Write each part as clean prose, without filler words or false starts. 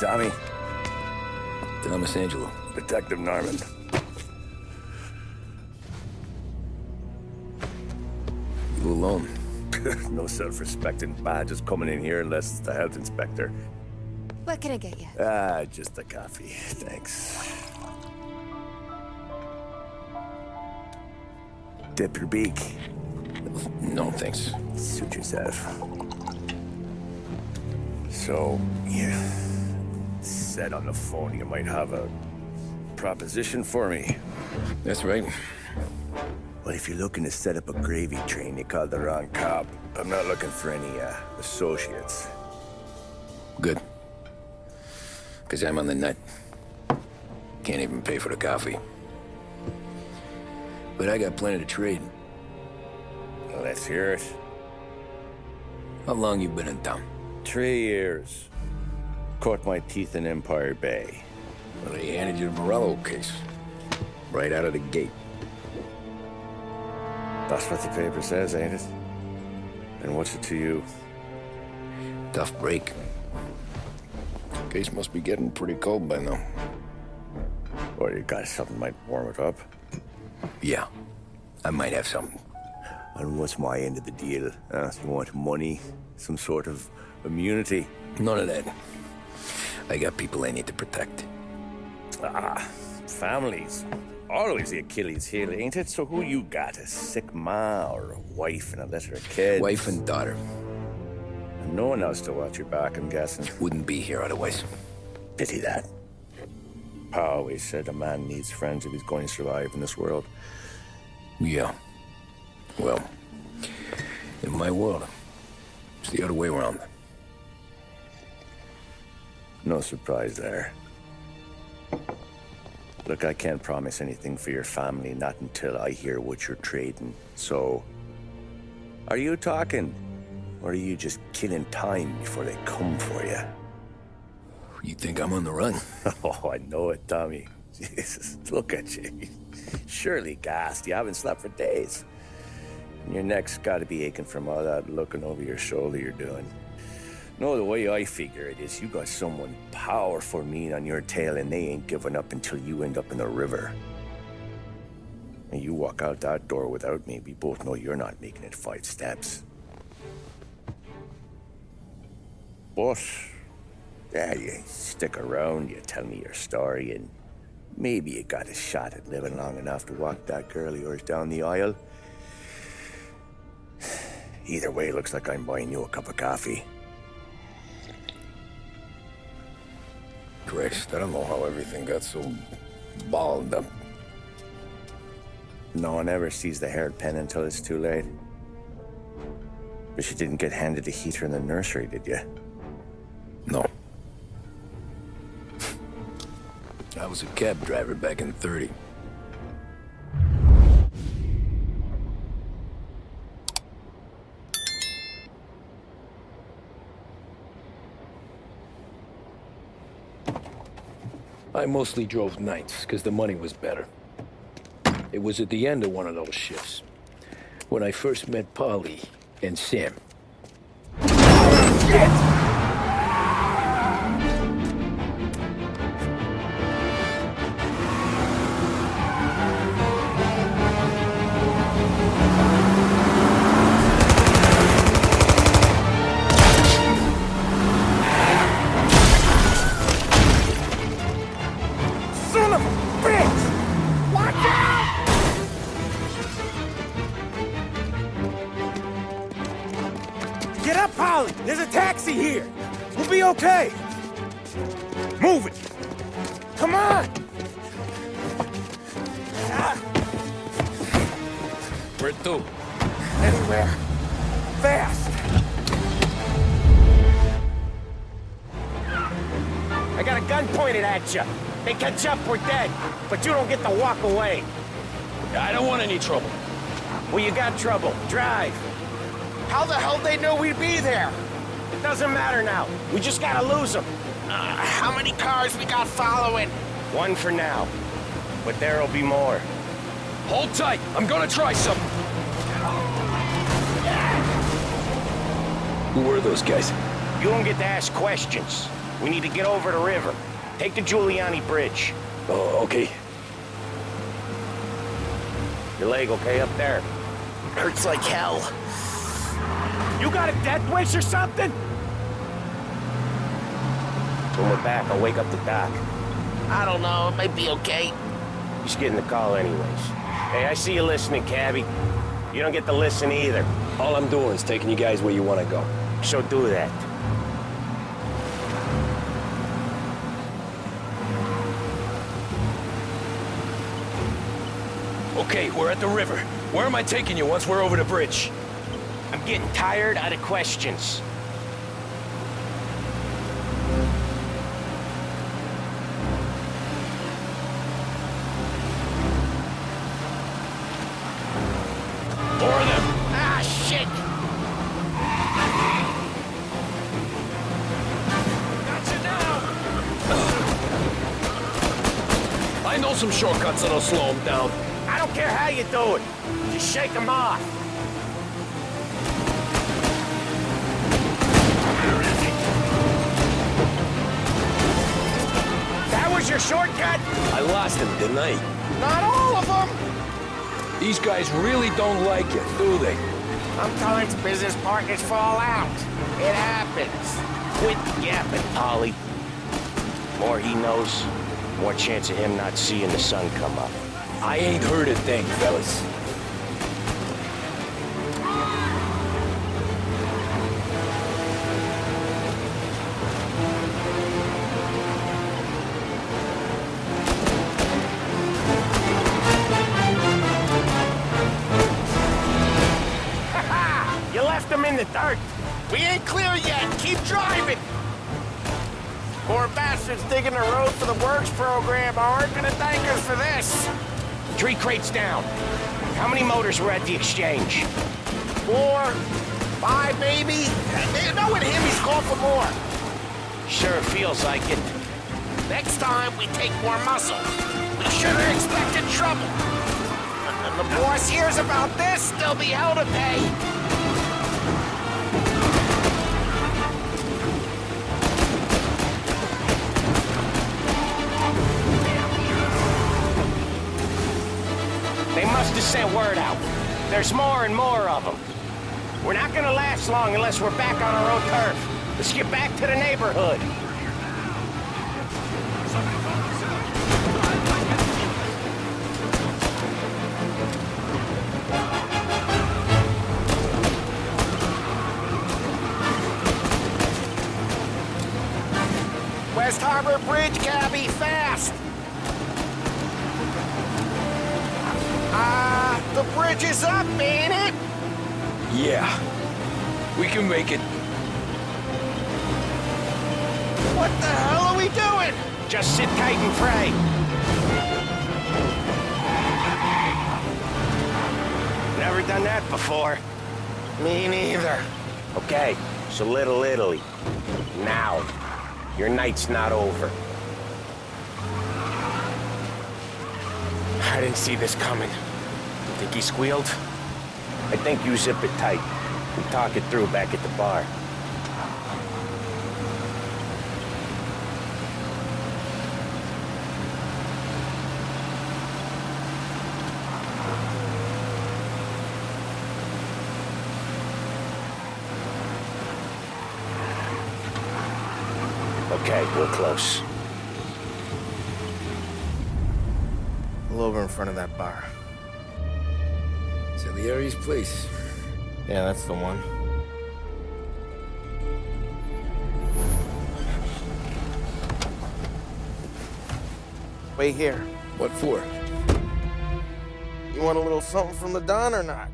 Tommy. Thomas Angelo. Detective Norman. You alone? No self-respecting badges coming in here unless it's the health inspector. What can I get you? Just a coffee. Thanks. Dip your beak. No, thanks. Suit yourself. So, you said on the phone you might have a proposition for me. That's right. Well, if you're looking to set up a gravy train, you called the wrong cop. I'm not looking for any, associates. Good. Because I'm on the nut. Can't even pay for the coffee. But I got plenty to trade. Well, let's hear it. How long you been in town? 3 years. Caught my teeth in Empire Bay. Well, they handed you the Morello case. Right out of the gate. That's what the paper says, ain't it? And what's it to you? Tough break. Case must be getting pretty cold by now. Or you got something might warm it up? Yeah, I might have something. And what's my end of the deal? You want money? Some sort of immunity? None of that. I got people I need to protect. Families. Always the Achilles heel, ain't it? So who you got? A sick ma or a wife and a litter of kids? Wife and daughter. And no one else to watch your back, I'm guessing. Wouldn't be here otherwise. Pity that. Pa always said a man needs friends if he's going to survive in this world. Yeah. Well, in my world, it's the other way around. No surprise there. Look, I can't promise anything for your family, not until I hear what you're trading. So, are you talking? Or are you just killing time before they come for you? You think I'm on the run? Oh, I know it, Tommy. Jesus, look at you. Surely gassed. You haven't slept for days. And your neck's got to be aching from all that looking over your shoulder you're doing. No, the way I figure it is you got someone powerful mean on your tail and they ain't giving up until you end up in the river. And you walk out that door without me, we both know you're not making it 5 steps. But, yeah, you stick around, you tell me your story, and maybe you got a shot at living long enough to walk that girl of yours down the aisle. Either way, it looks like I'm buying you a cup of coffee. Christ, I don't know how everything got so balled up. No one ever sees the haired pen until it's too late. But you didn't get handed a heater in the nursery, did you? No. I was a cab driver back in '30. I mostly drove nights, because the money was better. It was at the end of one of those shifts, when I first met Polly and Sam. Shit! Get up, Polly! There's a taxi here! We'll be okay! Move it! Come on! Where to? Anywhere. Fast! I got a gun pointed at you. They catch up, we're dead. But you don't get to walk away. I don't want any trouble. Well, you got trouble. Drive. How the hell they know we'd be there? It doesn't matter now. We just gotta lose them. How many cars we got following? One for now. But there'll be more. Hold tight. I'm gonna try something. Who were those guys? You don't get to ask questions. We need to get over the river. Take the Giuliani Bridge. Oh, okay. Your leg okay up there? Hurts like hell. You got a death wish or something? When we're back, I'll wake up the doc. I don't know, it might be okay. He's getting the call anyways. Hey, I see you listening, cabbie. You don't get to listen either. All I'm doing is taking you guys where you want to go. So do that. Okay, we're at the river. Where am I taking you once we're over the bridge? I'm getting tired of the questions. More of them! Ah, shit! I know some shortcuts that'll slow them down. I don't care how you do it. Just shake them off. That was your shortcut? I lost him, didn't I? Not all of them. These guys really don't like it, do they? Sometimes business partners fall out. It happens. Quit yapping, Polly. More he knows, more chance of him not seeing the sun come up. I ain't heard a thing, fellas. You left them in the dirt. We ain't clear yet. Keep driving. Poor bastards digging the road for the works program aren't gonna thank us for this. 3 crates down. How many motors were at the exchange? 4, 5 maybe? Knowing him, he's called for more. Sure feels like it. Next time, we take more muscle. We should have expected trouble. When the boss hears about this, there'll be hell to pay. They must have sent word out. There's more and more of them. We're not gonna last long unless we're back on our own turf. Let's get back to the neighborhood. West Harbor Bridge, cabbie, fast! The bridge is up, ain't it? Yeah. We can make it. What the hell are we doing? Just sit tight and pray. Never done that before. Me neither. Okay, so Little Italy. Now. Your night's not over. I didn't see this coming. You think he squealed? I think you zip it tight. We talk it through back at the bar. Okay, we're close. Pull over in front of that bar. Salieri's place. Yeah, that's the one. Wait here. What for? You want a little something from the Don or not?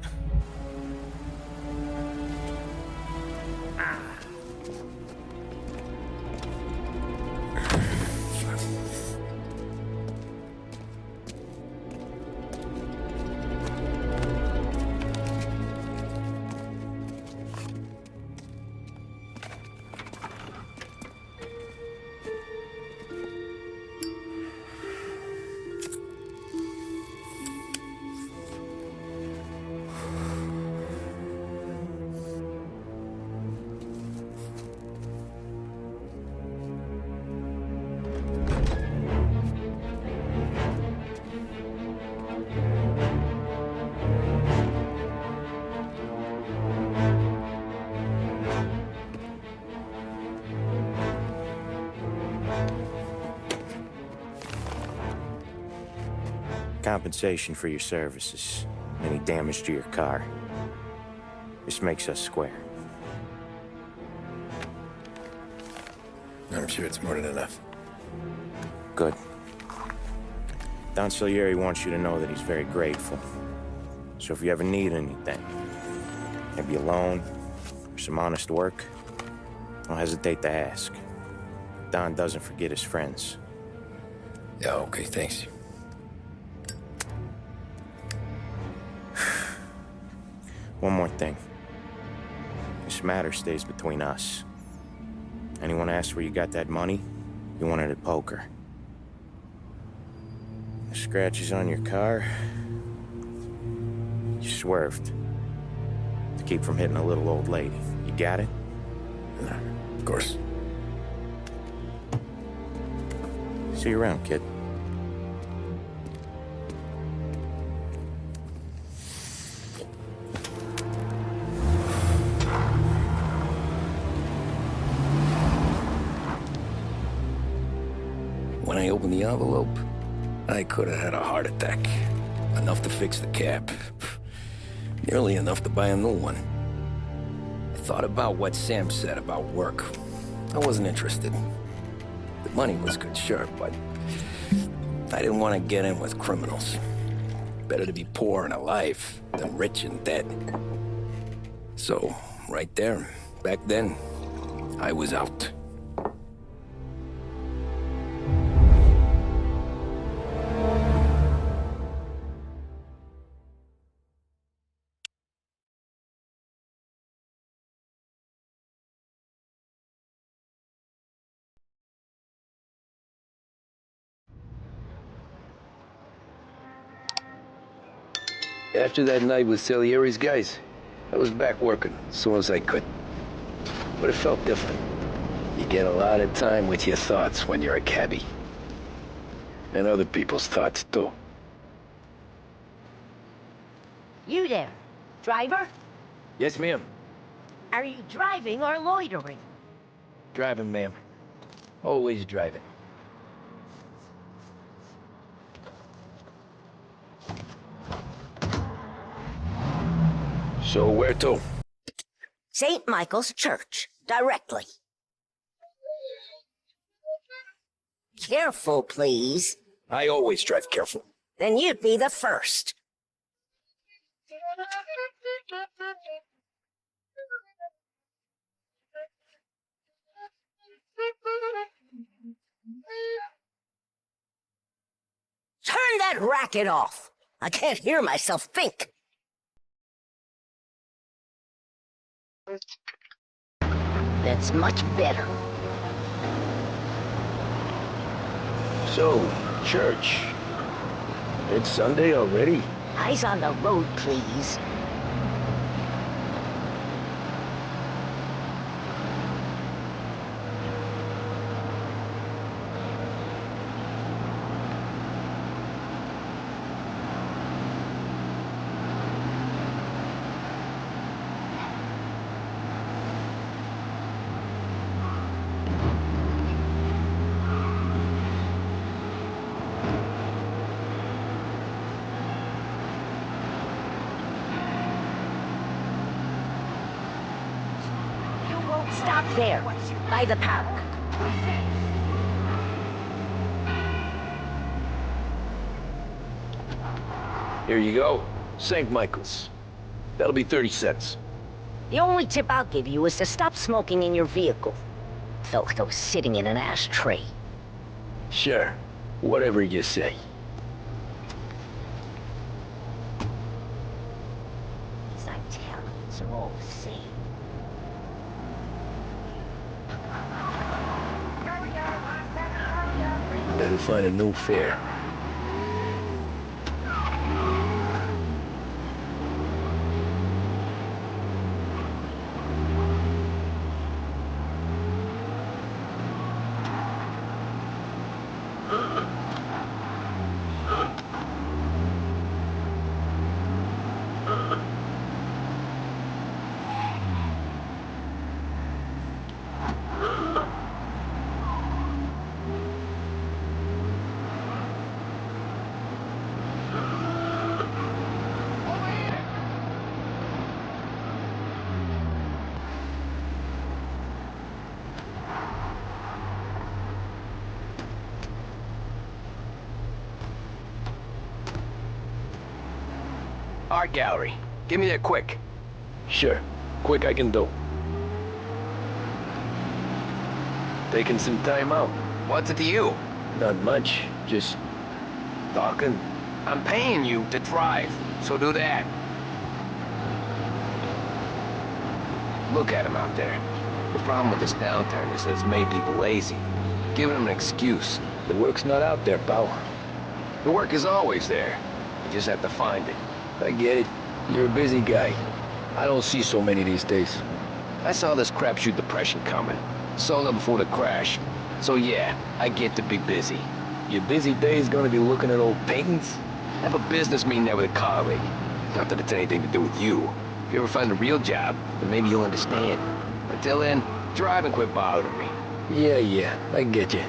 Compensation for your services. Any damage to your car. This makes us square. I'm sure it's more than enough. Good. Don Salieri wants you to know that he's very grateful. So if you ever need anything, maybe a loan or some honest work, don't hesitate to ask. Don doesn't forget his friends. Yeah, okay, thanks. One more thing. This matter stays between us. Anyone asks where you got that money, you won it at poker. The scratches on your car, you swerved to keep from hitting a little old lady. You got it? Of course. See you around, kid. When I opened the envelope, I could have had a heart attack. Enough to fix the cap. Nearly enough to buy a new one. I thought about what Sam said about work. I wasn't interested. The money was good, sure, but I didn't want to get in with criminals. Better to be poor and alive than rich and dead. So, right there, back then, I was out. After that night with Salieri's guys, I was back working as soon as I could. But it felt different. You get a lot of time with your thoughts when you're a cabbie. And other people's thoughts, too. You there, driver? Yes, ma'am. Are you driving or loitering? Driving, ma'am. Always driving. So where to? St. Michael's Church, directly. Careful, please. I always drive careful. Then you'd be the first. Turn that racket off. I can't hear myself think. That's much better. So, church. It's Sunday already? Eyes on the road, please. Stop there, by the park. Here you go. St. Michael's. That'll be 30 cents. The only tip I'll give you is to stop smoking in your vehicle. Felt like I was sitting in an ashtray. Sure. Whatever you say. These Italians are all the same. Better find a new fare. Art gallery. Give me that quick. Sure. Quick I can do. Taking some time out. What's it to you? Not much. Just talking. I'm paying you to drive, so do that. Look at him out there. The problem with this downturn is that it's made people lazy. Giving them an excuse. The work's not out there, pal. The work is always there. You just have to find it. I get it. You're a busy guy. I don't see so many these days. I saw this crapshoot depression coming. Sold it before the crash. So yeah, I get to be busy. Your busy day's gonna be looking at old paintings? Have a business meeting there with a colleague. Not that it's anything to do with you. If you ever find a real job, then maybe you'll understand. Until then, drive and quit bothering me. Yeah, I get you.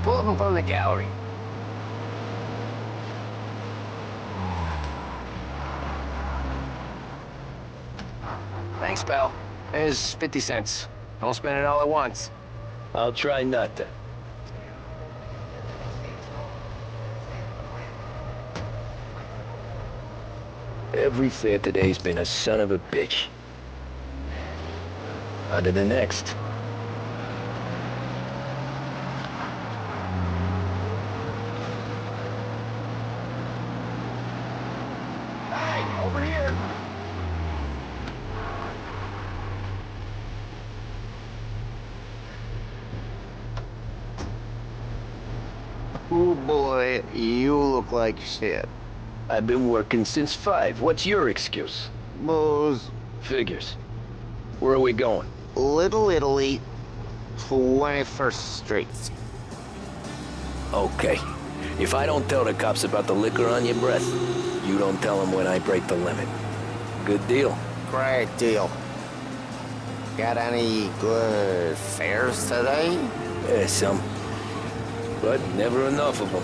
Pull up in front of the gallery. Thanks, pal. There's 50 cents. Don't spend it all at once. I'll try not to. Every fair today's been a son of a bitch. On to the next. Hey, over here! Oh boy, you look like shit. I've been working since 5. What's your excuse? Booze. Figures. Where are we going? Little Italy, 21st Street. Okay. If I don't tell the cops about the liquor on your breath, you don't tell them when I break the limit. Good deal. Great deal. Got any good fares today? Yeah, some. But never enough of them.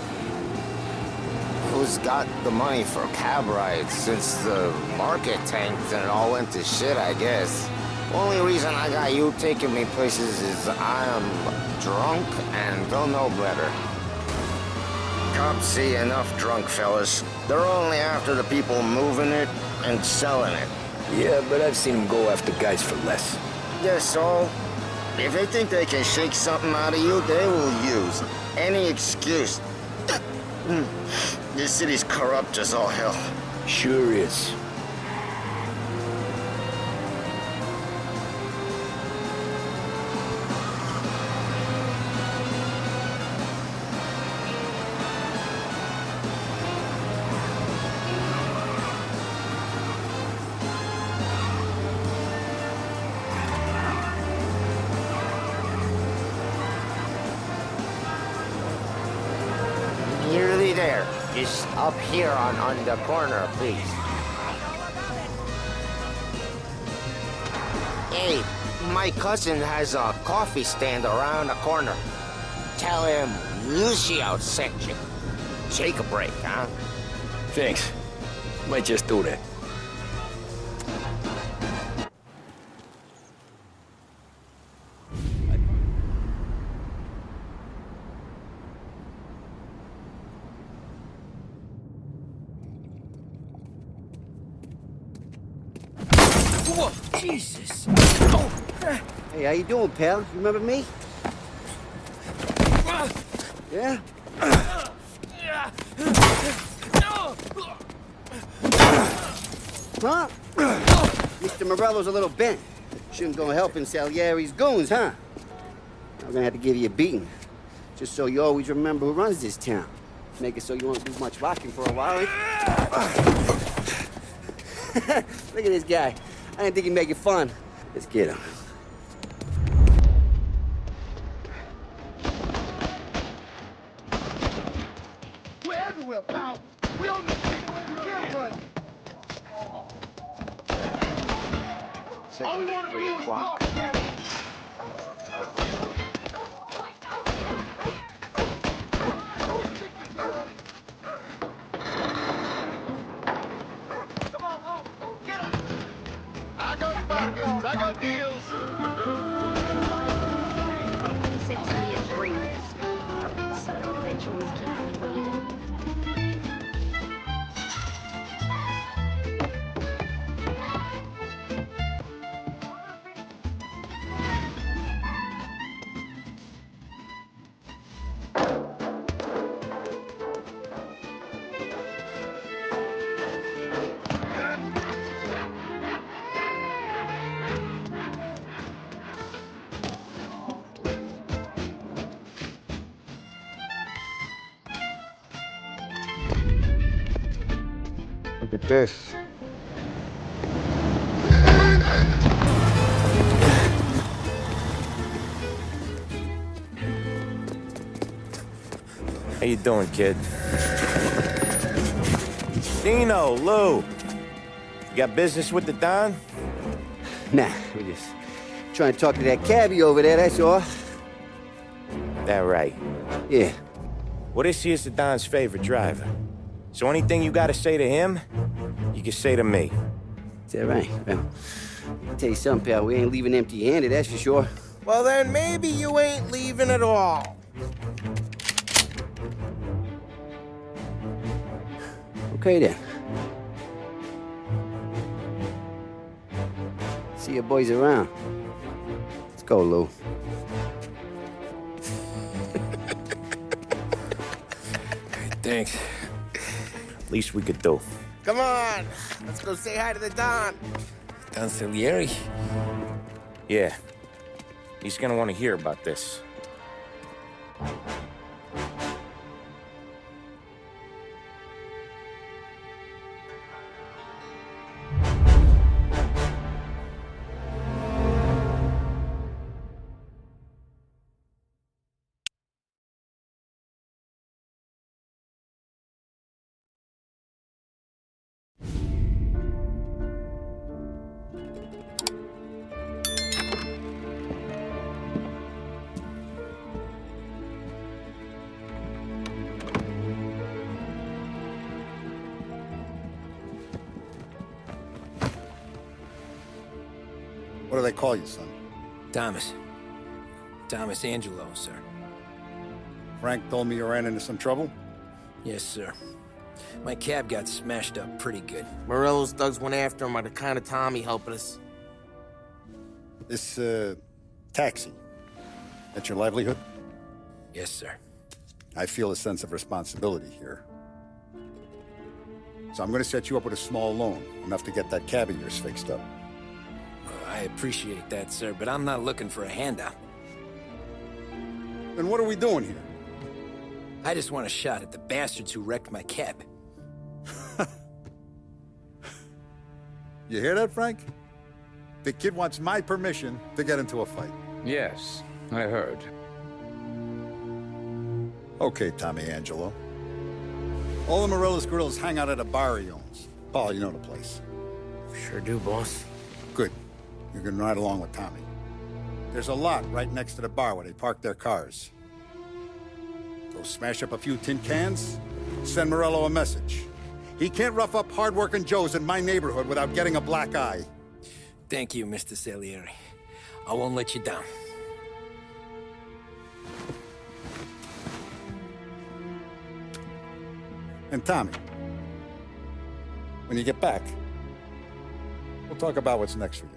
Who's got the money for cab rides since the market tanked and it all went to shit, I guess? Only reason I got you taking me places is I'm drunk and don't know better. Cops see enough drunk fellas. They're only after the people moving it and selling it. Yeah, but I've seen them go after guys for less. Yes, so if they think they can shake something out of you, they will use any excuse. This city's corrupt as all hell. Sure is. Nearly there. Just up here on the corner, please. Hey, my cousin has a coffee stand around the corner. Tell him Lucio sent you. Take a break, huh? Thanks. Might just do that. Whoa, Jesus. Hey, how you doing, pal? You remember me? Yeah? Huh? Mr. Morello's a little bent. Shouldn't go helping Salieri's goons, huh? I'm gonna have to give you a beating. Just so you always remember who runs this town. Make it so you won't do much rocking for a while. Look at this guy. I didn't think he'd make it fun. Let's get him. We're everywhere, pal. We don't need to get run. All we want to do is walk. Come on, get him. I got bargains. I got deals. Look at this. How you doing, kid? Dino, Lou. You got business with the Don? Nah, we're just trying to talk to that cabbie over there, that's all. That right. Yeah. Well, this here's the Don's favorite driver. So anything you gotta say to him, you can say to me. Is that right? Well, I'll tell you something, pal. We ain't leaving empty-handed, that's for sure. Well, then maybe you ain't leaving at all. Okay, then. See your boys around. Let's go, Lou. Thanks. Least we could do. Come on, let's go say hi to the Don. Don Salieri? Yeah. He's gonna want to hear about this. What do they call you, son? Thomas. Thomas Angelo, sir. Frank told me you ran into some trouble? Yes, sir. My cab got smashed up pretty good. Morello's thugs went after him by the kind of Tommy helping us. This, taxi. That's your livelihood? Yes, sir. I feel a sense of responsibility here. So I'm gonna set you up with a small loan, enough to get that cab of yours fixed up. I appreciate that, sir, but I'm not looking for a handout. Then what are we doing here? I just want a shot at the bastards who wrecked my cab. You hear that, Frank? The kid wants my permission to get into a fight. Yes, I heard. Okay, Tommy Angelo. All the Morello's girls hang out at a bar he owns. Paul, you know the place. Sure do, boss. Good. You can ride along with Tommy. There's a lot right next to the bar where they park their cars. Go smash up a few tin cans, send Morello a message. He can't rough up hardworking Joes in my neighborhood without getting a black eye. Thank you, Mr. Salieri. I won't let you down. And Tommy, when you get back, we'll talk about what's next for you.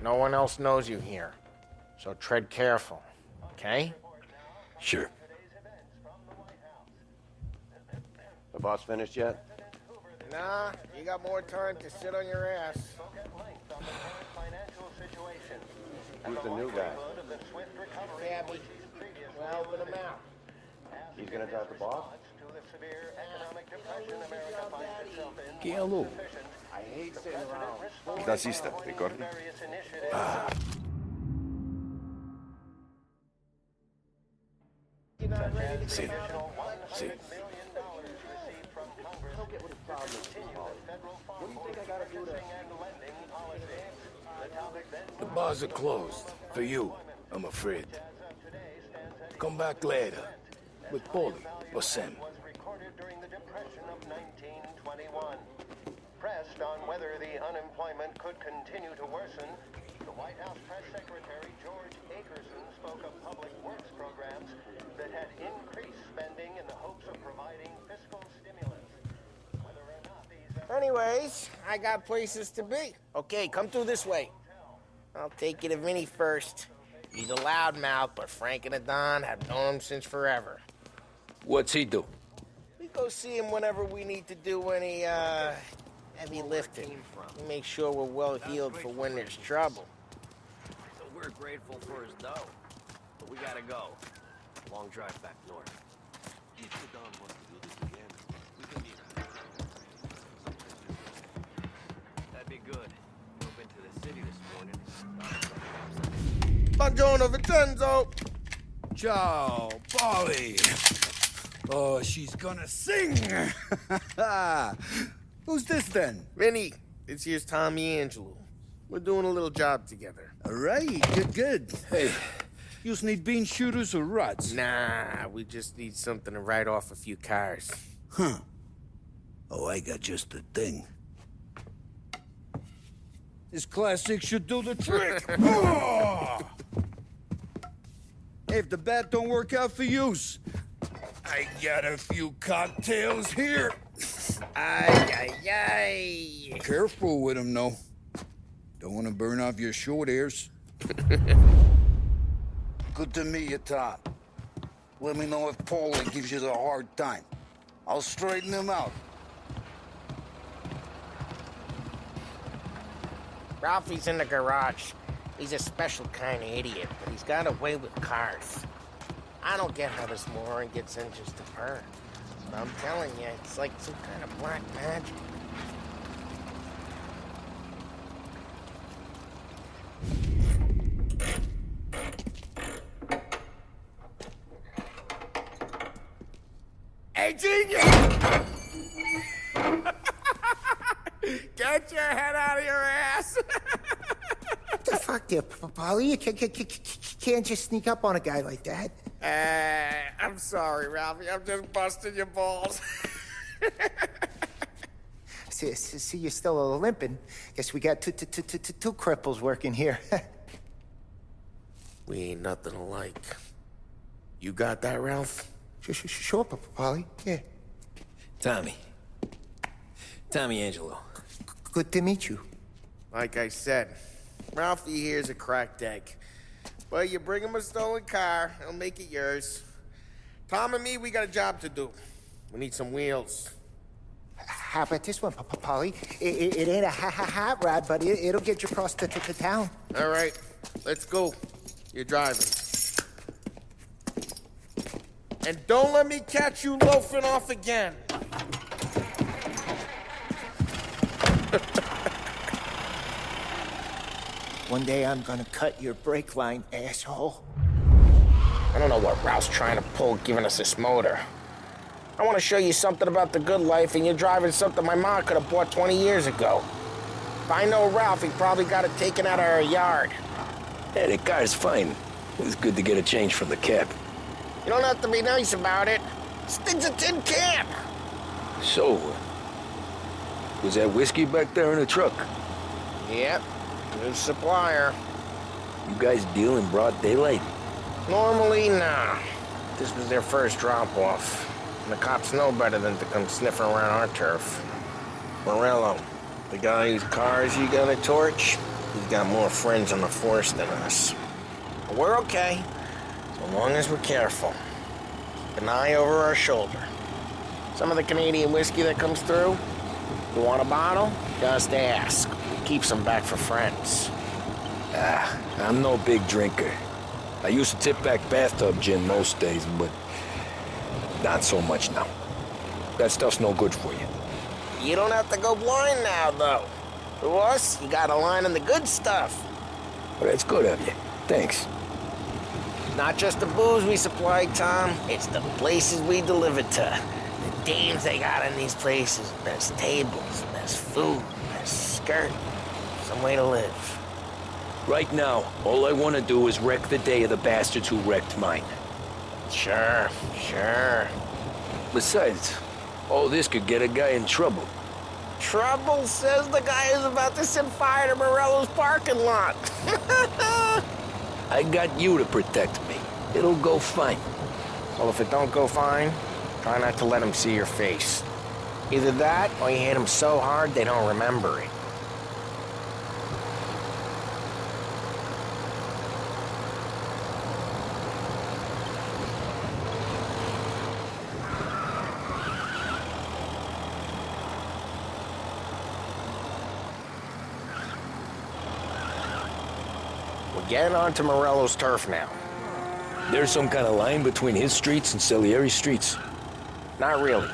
No one else knows you here, so tread careful, okay? Sure. The boss finished yet? Nah, you got more time to sit on your ass. Who's the new guy? Cabby, we'll help him out. He's gonna drive the boss? Chielo. I hate sitting around. Il tassista, ricordi? Sì, sì. The bars are closed. For you, I'm afraid. Come back later. With Paulie or Sam. Pressed on whether the unemployment could continue to worsen, the White House Press Secretary George Akerson spoke of public works programs that had increased spending in the hopes of providing fiscal stimulus. Whether or not these... Anyways, I got places to be. Okay, come through this way. I'll take you to Vinny first. He's a loudmouth, but Frank and the Don have known him since forever. What's he do? We go see him whenever we need to do any, heavy lifting. We make sure we're well healed for when there's trouble. So we're grateful for his dough, but we gotta go. long drive back north. If the Don wants to do this again, we can meet her. That'd be good. Drove into the city this morning. Buongiorno, Vincenzo! Ciao, Polly. Oh, she's gonna sing. Who's this then? Vinny, this here's Tommy Angelo. We're doing a little job together. All right, good. Hey, you need bean shooters or rods? Nah, we just need something to write off a few cars. Huh. Oh, I got just the thing. This classic should do the trick. Oh! Hey, if the bat don't work out for yous, I got a few cocktails here. Ay. Careful with them, though. Don't want to burn off your short hairs. Good to meet you, Todd. Let me know if Paulie gives you the hard time. I'll straighten him out. Ralphie's in the garage. He's a special kind of idiot, but he's got a way with cars. I don't get how this moron gets in just to burn. But I'm telling you, it's like some kind of black magic. Hey, genius! Get your head out of your ass! What the fuck there, Polly? You can't just sneak up on a guy like that. I'm sorry, Ralphie. I'm just busting your balls. See, you're still limping. Guess we got two cripples working here. We ain't nothing alike. You got that, Ralph? Sure, Polly. Yeah. Tommy Angelo. Good to meet you. Like I said, Ralphie here's a cracked egg. But you bring him a stolen car, he'll make it yours. Tom and me, we got a job to do. We need some wheels. How about this one, Polly? It ain't a hot rod, but it'll get you across to town. All right, let's go. You're driving. And don't let me catch you loafing off again. One day I'm gonna cut your brake line, asshole. I don't know what Ralph's trying to pull giving us this motor. I want to show you something about the good life, and you're driving something my mom could have bought 20 years ago. If I know Ralph, he probably got it taken out of our yard. Hey, the car's fine. It was good to get a change from the cab. You don't have to be nice about it. This thing's a tin can. So, was that whiskey back there in the truck? Yep, new supplier. You guys deal in broad daylight? Normally, nah. This was their first drop-off. And the cops know better than to come sniffing around our turf. Morello, the guy whose cars you got a torch, he's got more friends on the force than us. But we're okay, so long as we're careful. Keep an eye over our shoulder. Some of the Canadian whiskey that comes through, you want a bottle? Just ask. We keep some back for friends. I'm no big drinker. I used to tip back bathtub gin most days, but not so much now. That stuff's no good for you. You don't have to go blind now, though. To us, you got a line on the good stuff. Well, that's good of you. Thanks. Not just the booze we supply, Tom. It's the places we deliver to. The dames they got in these places. There's tables, there's food, there's skirt. Some way to live. Right now, all I want to do is wreck the day of the bastards who wrecked mine. Sure. Besides, all this could get a guy in trouble. Trouble, says the guy who's about to set fire to Morello's parking lot. I got you to protect me. It'll go fine. Well, if it don't go fine, try not to let him see your face. Either that, or you hit him so hard they don't remember it. We're getting onto Morello's turf now. There's some kind of line between his streets and Salieri's streets? Not really.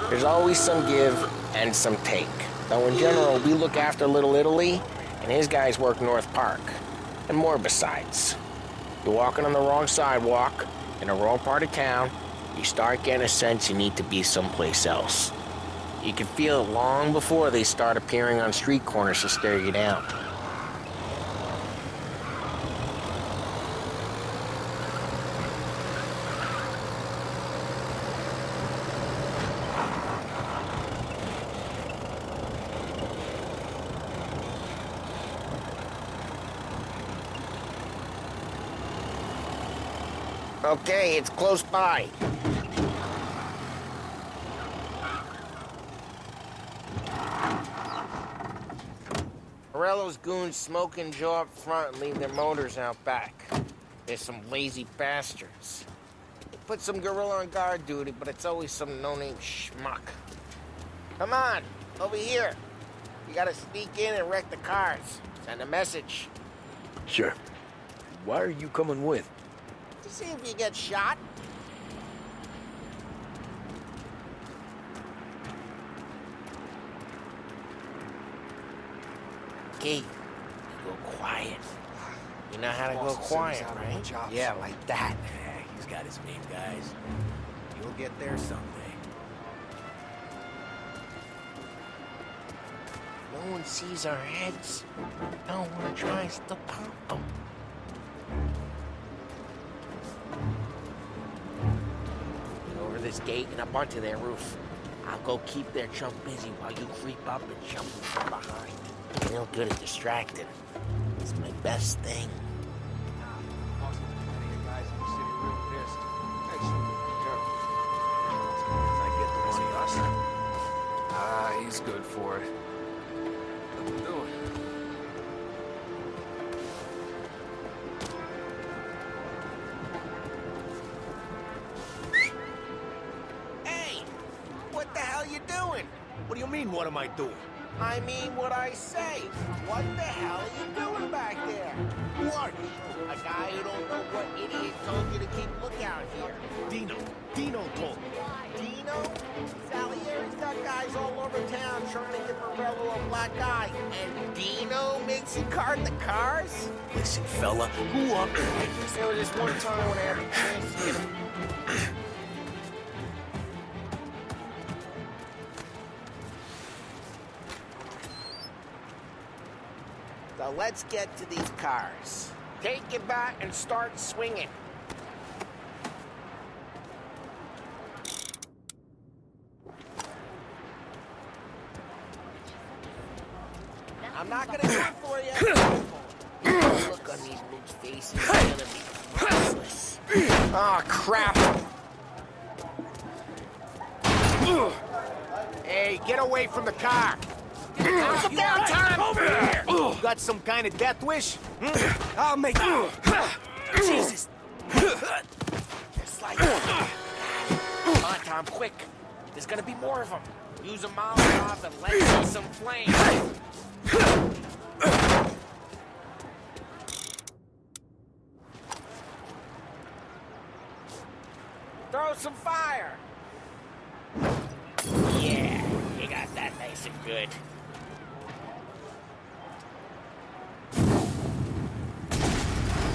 There's always some give and some take. Though in general, we look after Little Italy, and his guys work North Park. And more besides. You're walking on the wrong sidewalk, in the wrong part of town, you start getting a sense you need to be someplace else. You can feel it long before they start appearing on street corners to stare you down. Okay, it's close by. Morello's goons smoke and Joe up front and leave their motors out back. They're some lazy bastards. They put some gorilla on guard duty, but it's always some no-name schmuck. Come on, over here. You gotta sneak in and wreck the cars. Send a message. Sure. Why are you coming with? To see if you get shot. Okay, you go quiet. You know how to go quiet, right? Yeah, like that. He's got his main guys. You'll get there someday. No one sees our heads. No one tries to pop them. Over this gate and up onto their roof. I'll go keep their chump busy while you creep up and jump from behind. I'm real good at distracting. It's my best thing. He's good for it. What we doing? Hey! What the hell you doing? What do you mean, what am I doing? I mean what I say. What the hell are you doing back there? Who are you? A guy who don't know what idiot told you to keep lookout here. Dino told me. Dino? Salieri's got guys all over town trying to get Morello a black eye. And Dino makes you cart the cars? Listen, fella, who are you? There was this one time when I had a chance to get him. So let's get to these cars. Take it back and start swinging. I'm not gonna do it for you. Look on these boots' faces is gonna be priceless. Oh, crap. Hey, get away from the car! Look down, Tom! Over here! Got some kind of death wish? I'll make you. Jesus! Just like that. Come on, Tom, quick. There's gonna be more of them. Use a Molotov and let see some flames. Throw some fire. Yeah, you got that nice and good.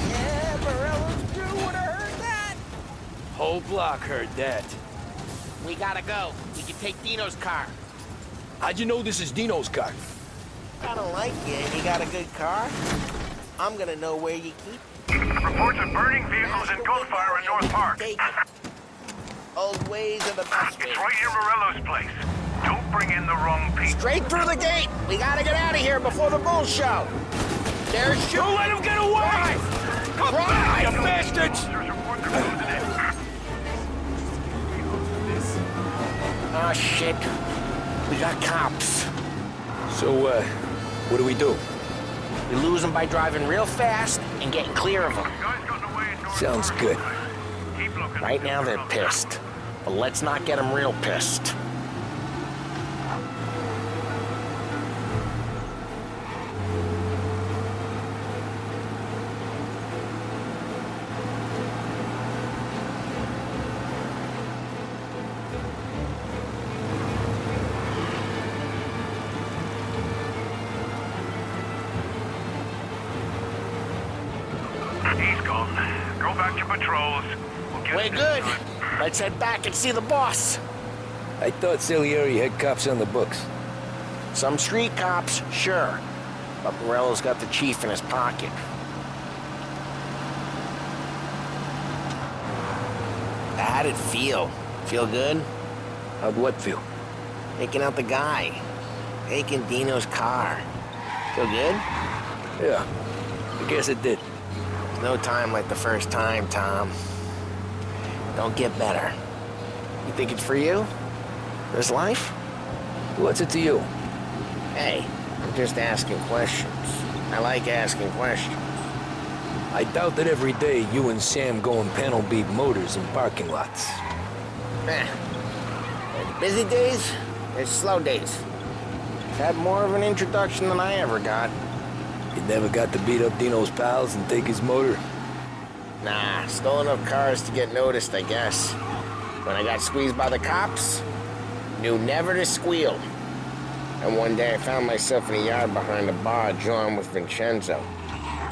Yeah, Morello's crew would have heard that. Whole block heard that. We gotta go. We can take Dino's car. How'd you know this is Dino's car? Kinda like you, and you got a good car. I'm gonna know where you keep it. Reports of burning vehicles and gunfire in North Park. Old ways are the best ways. It's right near Morello's place. Don't bring in the wrong people. Straight through the gate. We gotta get out of here before the bull show. There's shooting. Don't let him get away! Come back, you bastards! Oh, shit. We got cops. So, what do we do? We lose them by driving real fast and getting clear of them. Sounds good. Right now they're pissed. But let's not get them real pissed. Go back to patrols. We're good. Let's head back and see the boss. I thought Salieri had cops on the books. Some street cops, sure. But Morello's got the chief in his pocket. How'd it feel? Feel good? How'd what feel? Taking out the guy. Taking Dino's car. Feel good? Yeah, I guess it did. No time like the first time, Tom. Don't get better. You think it's for you? This life? What's it to you? Hey, I'm just asking questions. I like asking questions. I doubt that every day you and Sam go and panel beat motors in parking lots. There's busy days, there's slow days. I've had more of an introduction than I ever got. You never got to beat up Dino's pals and take his motor? Nah, stole enough cars to get noticed, I guess. When I got squeezed by the cops, knew never to squeal. And one day I found myself in a yard behind a bar drawn with Vincenzo.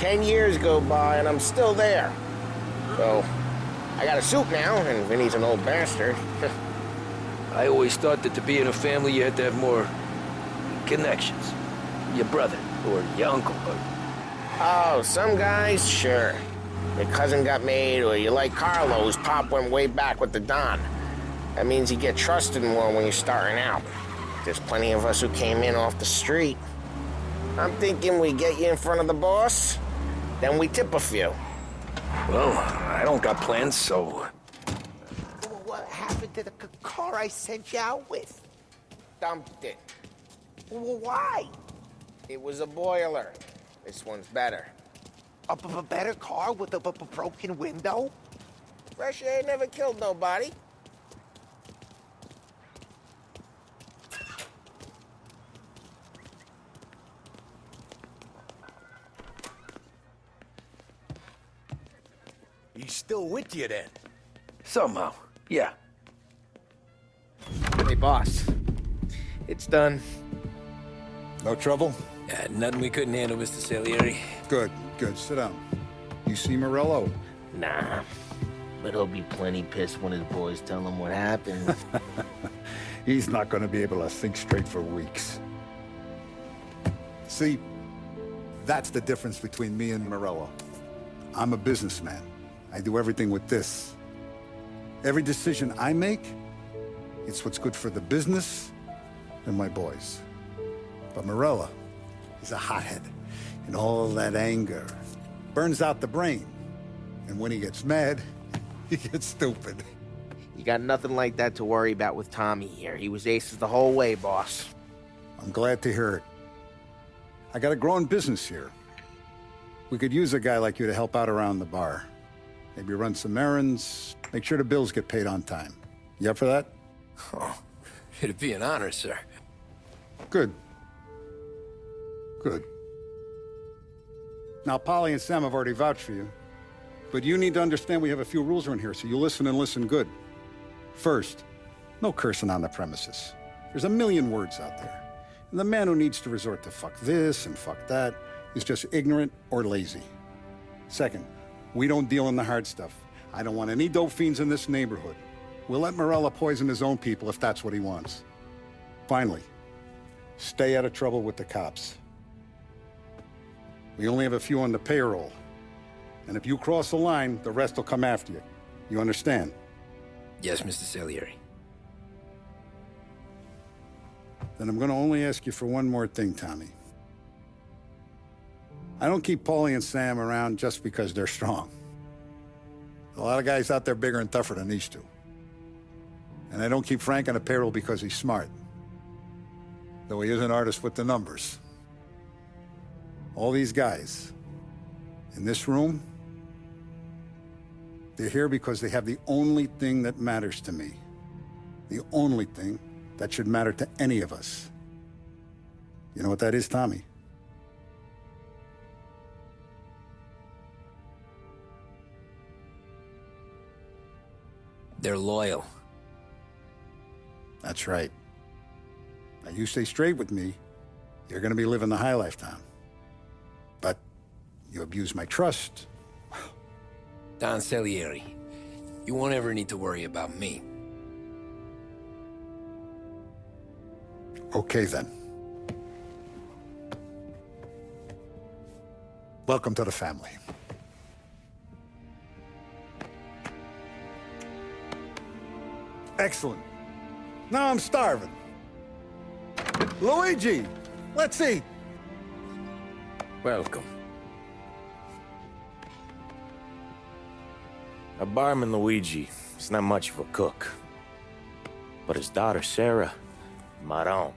10 years go by and I'm still there. So, I got a suit now, and Vinny's an old bastard. I always thought that to be in a family you had to have more connections. Your brother, or your uncle, or... Oh, some guys, sure. Your cousin got made, or you like Carlos, Pop went way back with the Don. That means you get trusted more when you're starting out. There's plenty of us who came in off the street. I'm thinking we get you in front of the boss, then we tip a few. Well, I don't got plans, so... What happened to the car I sent you out with? Dumped it. Well, why? It was a boiler. This one's better. A better car with a broken window? Fresh air never killed nobody. He's still with you then? Somehow, yeah. Hey, boss. It's done. No trouble? Nothing we couldn't handle, Mr. Salieri. Good, good. Sit down. You see Morello? Nah. But he'll be plenty pissed when his boys tell him what happened. He's not going to be able to think straight for weeks. See, that's the difference between me and Morello. I'm a businessman. I do everything with this. Every decision I make, it's what's good for the business and my boys. But Morello is a hothead, and all that anger burns out the brain. And when he gets mad, he gets stupid. You got nothing like that to worry about with Tommy here. He was aces the whole way, boss. I'm glad to hear it. I got a growing business here. We could use a guy like you to help out around the bar. Maybe run some errands, make sure the bills get paid on time. You up for that? Oh, it'd be an honor, sir. Good. Good. Now, Polly and Sam have already vouched for you. But you need to understand we have a few rules around here, so you listen and listen good. First, no cursing on the premises. There's a million words out there. And the man who needs to resort to fuck this and fuck that is just ignorant or lazy. Second, we don't deal in the hard stuff. I don't want any dope fiends in this neighborhood. We'll let Morello poison his own people if that's what he wants. Finally, stay out of trouble with the cops. We only have a few on the payroll. And if you cross the line, the rest will come after you. You understand? Yes, Mr. Salieri. Then I'm going to only ask you for one more thing, Tommy. I don't keep Paulie and Sam around just because they're strong. A lot of guys out there bigger and tougher than these two. And I don't keep Frank on the payroll because he's smart. Though he is an artist with the numbers. All these guys in this room, they're here because they have the only thing that matters to me. The only thing that should matter to any of us. You know what that is, Tommy? They're loyal. That's right. Now, you stay straight with me, you're gonna be living the high life, Tom. But you abuse my trust, Don Salieri. You won't ever need to worry about me. Okay, then. Welcome to the family. Excellent. Now I'm starving. Luigi, let's eat. Welcome. Our barman Luigi is not much of a cook. But his daughter Sarah, Maron,